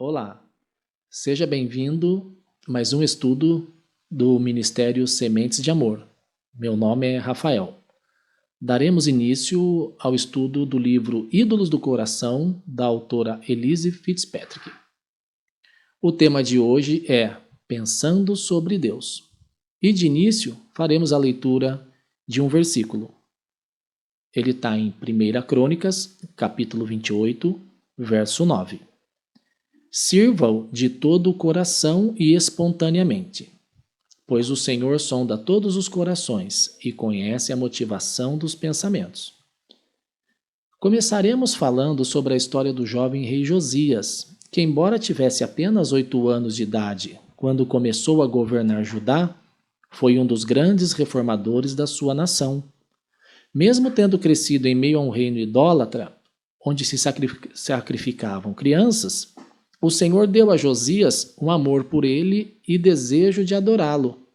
Olá, seja bem-vindo a mais um estudo do Ministério Sementes de Amor. Meu nome é Rafael. Daremos início ao estudo do livro Ídolos do Coração, da autora Elyse Fitzpatrick. O tema de hoje é Pensando sobre Deus. E de início faremos a leitura de um versículo. Ele está em 1 Crônicas, capítulo 28, verso 9. Sirva-o de todo o coração e espontaneamente, pois o Senhor sonda todos os corações e conhece a motivação dos pensamentos. Começaremos falando sobre a história do jovem rei Josias, que, embora tivesse apenas 8 anos de idade quando começou a governar Judá, foi um dos grandes reformadores da sua nação. Mesmo tendo crescido em meio a um reino idólatra, onde se sacrificavam crianças, o Senhor deu a Josias um amor por ele e desejo de adorá-lo.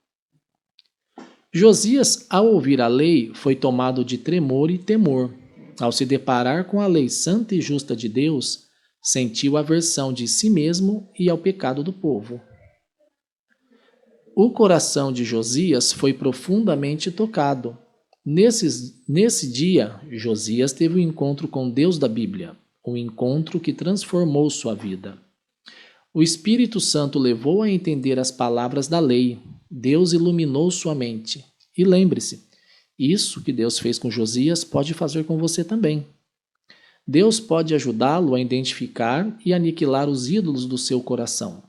Josias, ao ouvir a lei, foi tomado de tremor e temor. Ao se deparar com a lei santa e justa de Deus, sentiu aversão de si mesmo e ao pecado do povo. O coração de Josias foi profundamente tocado. Nesse dia, Josias teve um encontro com Deus da Bíblia, um encontro que transformou sua vida. O Espírito Santo levou a entender as palavras da lei. Deus iluminou sua mente. E lembre-se, isso que Deus fez com Josias pode fazer com você também. Deus pode ajudá-lo a identificar e aniquilar os ídolos do seu coração.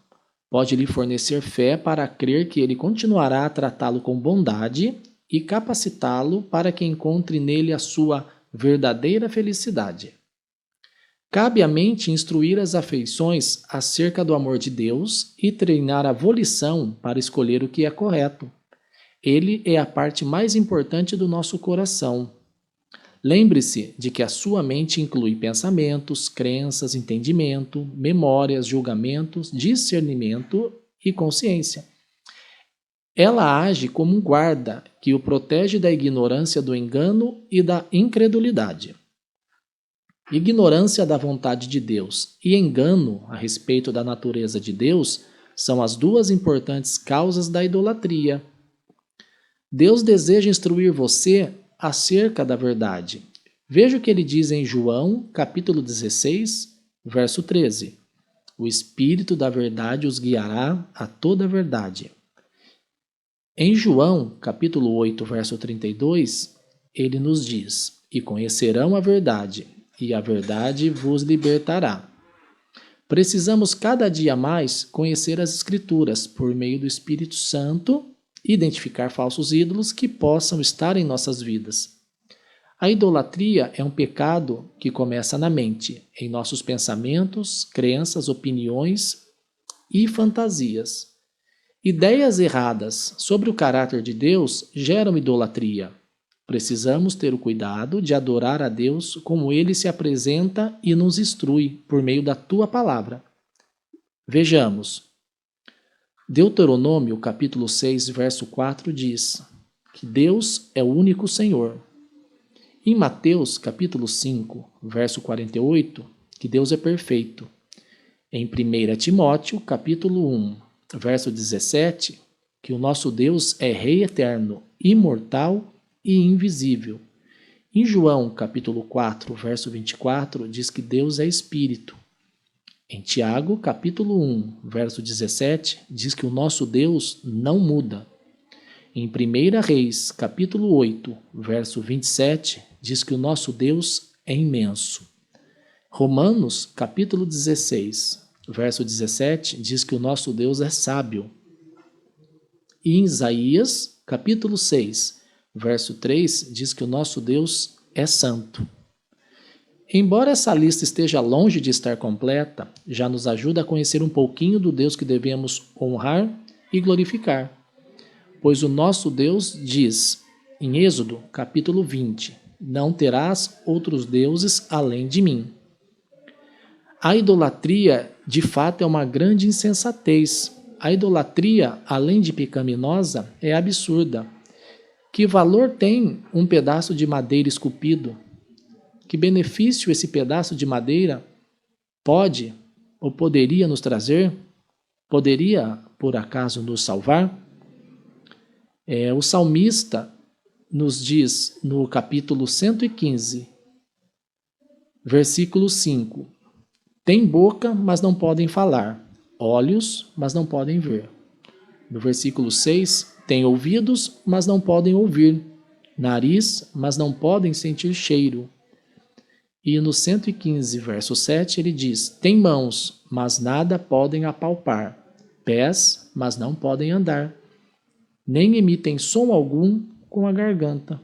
Pode lhe fornecer fé para crer que ele continuará a tratá-lo com bondade e capacitá-lo para que encontre nele a sua verdadeira felicidade. Cabe à mente instruir as afeições acerca do amor de Deus e treinar a volição para escolher o que é correto. Ele é a parte mais importante do nosso coração. Lembre-se de que a sua mente inclui pensamentos, crenças, entendimento, memórias, julgamentos, discernimento e consciência. Ela age como um guarda que o protege da ignorância do engano e da incredulidade. Ignorância da vontade de Deus e engano a respeito da natureza de Deus são as duas importantes causas da idolatria. Deus deseja instruir você acerca da verdade. Veja o que ele diz em João, capítulo 16, verso 13. O Espírito da verdade os guiará a toda a verdade. Em João, capítulo 8, verso 32, ele nos diz: E conhecerão a verdade, e a verdade vos libertará. Precisamos cada dia mais conhecer as Escrituras por meio do Espírito Santo e identificar falsos ídolos que possam estar em nossas vidas. A idolatria é um pecado que começa na mente, em nossos pensamentos, crenças, opiniões e fantasias. Ideias erradas sobre o caráter de Deus geram idolatria. Precisamos ter o cuidado de adorar a Deus como Ele se apresenta e nos instrui por meio da Tua Palavra. Vejamos. Deuteronômio, capítulo 6, verso 4 diz que Deus é o único Senhor. Em Mateus, capítulo 5, verso 48, que Deus é perfeito. Em 1 Timóteo, capítulo 1, verso 17, que o nosso Deus é Rei eterno, imortal e invisível. Em João, capítulo 4, verso 24, diz que Deus é Espírito. Em Tiago, capítulo 1, verso 17, diz que o nosso Deus não muda. Em 1 Reis, capítulo 8, verso 27, diz que o nosso Deus é imenso. Romanos, capítulo 16, verso 17, diz que o nosso Deus é sábio. E em Isaías, capítulo 6, verso 3, diz que o nosso Deus é santo. Embora essa lista esteja longe de estar completa, já nos ajuda a conhecer um pouquinho do Deus que devemos honrar e glorificar. Pois o nosso Deus diz, em Êxodo, capítulo 20, não terás outros deuses além de mim. A idolatria, de fato, é uma grande insensatez. A idolatria, além de pecaminosa, é absurda. Que valor tem um pedaço de madeira esculpido? Que benefício esse pedaço de madeira pode ou poderia nos trazer? Poderia, por acaso, nos salvar? O salmista nos diz no capítulo 115, versículo 5: tem boca, mas não podem falar, olhos, mas não podem ver. No versículo 6, tem ouvidos, mas não podem ouvir, nariz, mas não podem sentir cheiro. E no 115, verso 7, ele diz: tem mãos, mas nada podem apalpar, pés, mas não podem andar, nem emitem som algum com a garganta.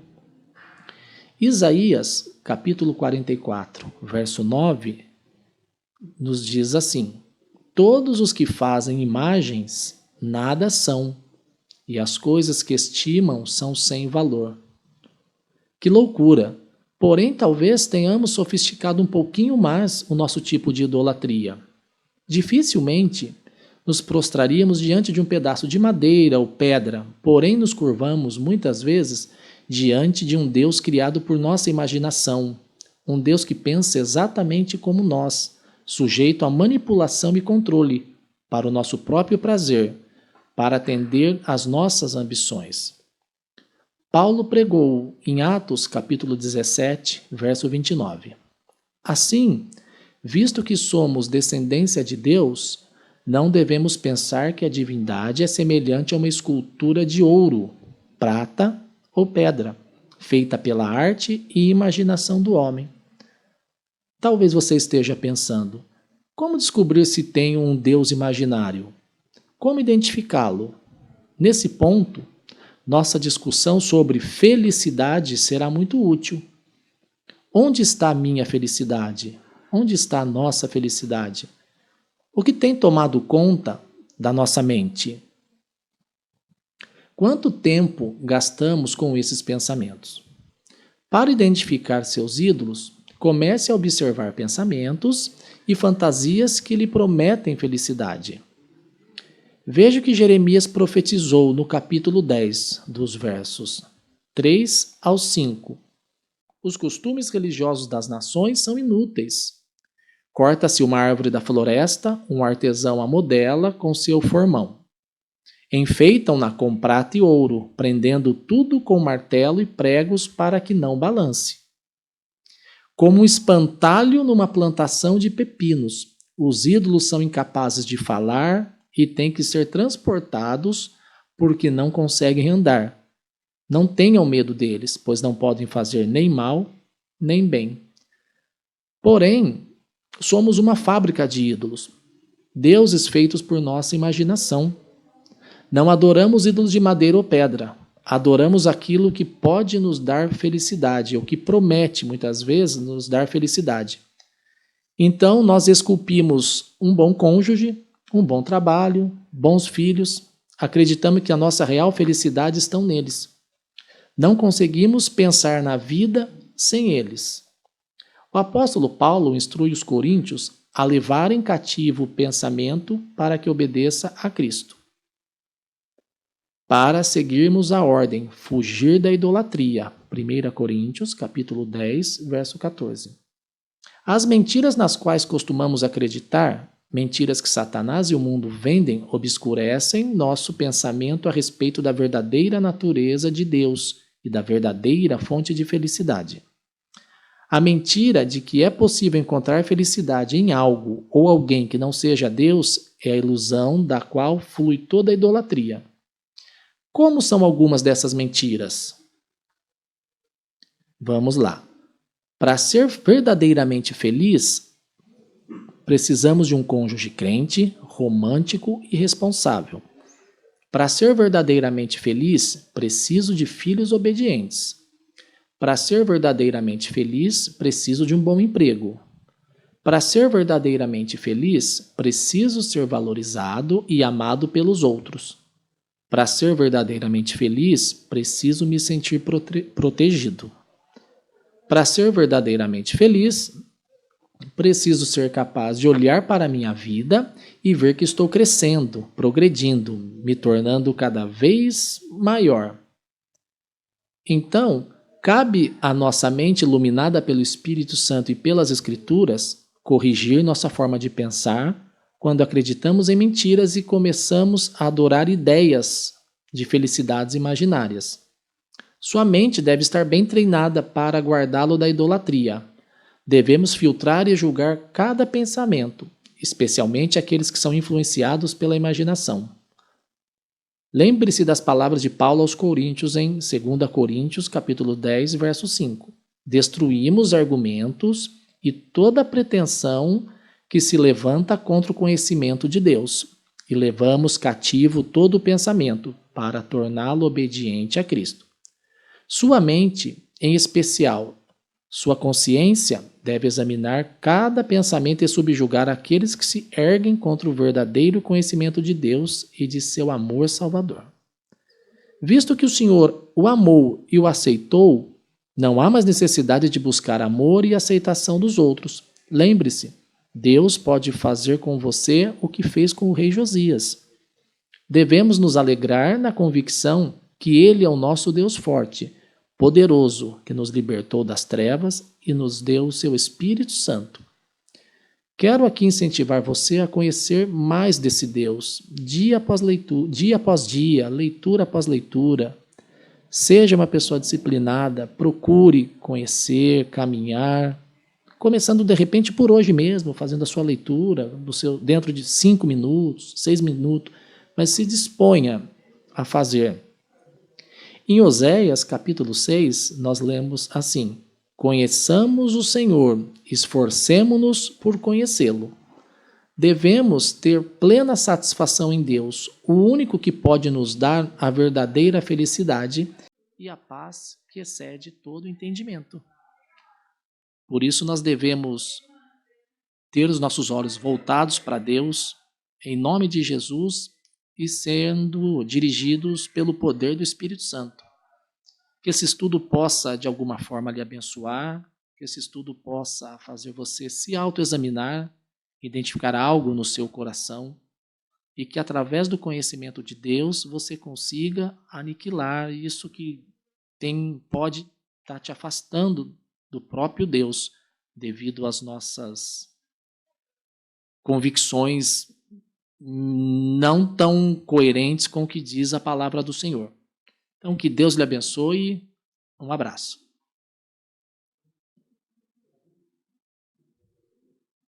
Isaías, capítulo 44, verso 9, nos diz assim: todos os que fazem imagens nada são, e as coisas que estimam são sem valor. Que loucura! Porém, talvez tenhamos sofisticado um pouquinho mais o nosso tipo de idolatria. Dificilmente nos prostraríamos diante de um pedaço de madeira ou pedra, porém nos curvamos muitas vezes diante de um Deus criado por nossa imaginação, um Deus que pensa exatamente como nós, sujeito a manipulação e controle, para o nosso próprio prazer, para atender às nossas ambições. Paulo pregou em Atos capítulo 17, verso 29. Assim, visto que somos descendência de Deus, não devemos pensar que a divindade é semelhante a uma escultura de ouro, prata ou pedra, feita pela arte e imaginação do homem. Talvez você esteja pensando: como descobrir se tenho um Deus imaginário? Como identificá-lo? Nesse ponto, nossa discussão sobre felicidade será muito útil. Onde está a minha felicidade? Onde está a nossa felicidade? O que tem tomado conta da nossa mente? Quanto tempo gastamos com esses pensamentos? Para identificar seus ídolos, comece a observar pensamentos e fantasias que lhe prometem felicidade. Veja o que Jeremias profetizou no capítulo 10, dos versos 3 ao 5. Os costumes religiosos das nações são inúteis. Corta-se uma árvore da floresta, um artesão a modela com seu formão. Enfeitam-na com prata e ouro, prendendo tudo com martelo e pregos para que não balance. Como um espantalho numa plantação de pepinos, os ídolos são incapazes de falar e têm que ser transportados porque não conseguem andar. Não tenham medo deles, pois não podem fazer nem mal, nem bem. Porém, somos uma fábrica de ídolos, deuses feitos por nossa imaginação. Não adoramos ídolos de madeira ou pedra. Adoramos aquilo que pode nos dar felicidade, ou que promete, muitas vezes, nos dar felicidade. Então, nós esculpimos um bom cônjuge, um bom trabalho, bons filhos, acreditamos que a nossa real felicidade está neles. Não conseguimos pensar na vida sem eles. O apóstolo Paulo instrui os coríntios a levarem cativo o pensamento para que obedeça a Cristo. Para seguirmos a ordem, fugir da idolatria. 1 Coríntios, capítulo 10, verso 14. As mentiras nas quais costumamos acreditar, mentiras que Satanás e o mundo vendem, obscurecem nosso pensamento a respeito da verdadeira natureza de Deus e da verdadeira fonte de felicidade. A mentira de que é possível encontrar felicidade em algo ou alguém que não seja Deus é a ilusão da qual flui toda a idolatria. Como são algumas dessas mentiras? Vamos lá. Para ser verdadeiramente feliz, precisamos de um cônjuge crente, romântico e responsável. Para ser verdadeiramente feliz, preciso de filhos obedientes. Para ser verdadeiramente feliz, preciso de um bom emprego. Para ser verdadeiramente feliz, preciso ser valorizado e amado pelos outros. Para ser verdadeiramente feliz, preciso me sentir protegido. Para ser verdadeiramente feliz, preciso ser capaz de olhar para a minha vida e ver que estou crescendo, progredindo, me tornando cada vez maior. Então, cabe à nossa mente iluminada pelo Espírito Santo e pelas Escrituras corrigir nossa forma de pensar, quando acreditamos em mentiras e começamos a adorar ideias de felicidades imaginárias. Sua mente deve estar bem treinada para guardá-lo da idolatria. Devemos filtrar e julgar cada pensamento, especialmente aqueles que são influenciados pela imaginação. Lembre-se das palavras de Paulo aos Coríntios em 2 Coríntios, capítulo 10, verso 5. Destruímos argumentos e toda pretensão que se levanta contra o conhecimento de Deus, e levamos cativo todo o pensamento para torná-lo obediente a Cristo. Sua mente, em especial, sua consciência, deve examinar cada pensamento e subjugar aqueles que se erguem contra o verdadeiro conhecimento de Deus e de seu amor salvador. Visto que o Senhor o amou e o aceitou, não há mais necessidade de buscar amor e aceitação dos outros. Lembre-se, Deus pode fazer com você o que fez com o rei Josias. Devemos nos alegrar na convicção que Ele é o nosso Deus forte, poderoso, que nos libertou das trevas e nos deu o seu Espírito Santo. Quero aqui incentivar você a conhecer mais desse Deus, dia após dia, leitura após leitura. Seja uma pessoa disciplinada, procure conhecer, caminhar, começando de repente por hoje mesmo, fazendo a sua leitura dentro de 5 minutos, 6 minutos, mas se disponha a fazer. Em Oséias, capítulo 6, nós lemos assim: conheçamos o Senhor, esforcemo-nos por conhecê-lo. Devemos ter plena satisfação em Deus, o único que pode nos dar a verdadeira felicidade e a paz que excede todo entendimento. Por isso nós devemos ter os nossos olhos voltados para Deus, em nome de Jesus, e sendo dirigidos pelo poder do Espírito Santo. Que esse estudo possa, de alguma forma, lhe abençoar, que esse estudo possa fazer você se autoexaminar, identificar algo no seu coração, e que através do conhecimento de Deus você consiga aniquilar isso que pode estar te afastando do próprio Deus, devido às nossas convicções não tão coerentes com o que diz a palavra do Senhor. Então, que Deus lhe abençoe. Um abraço.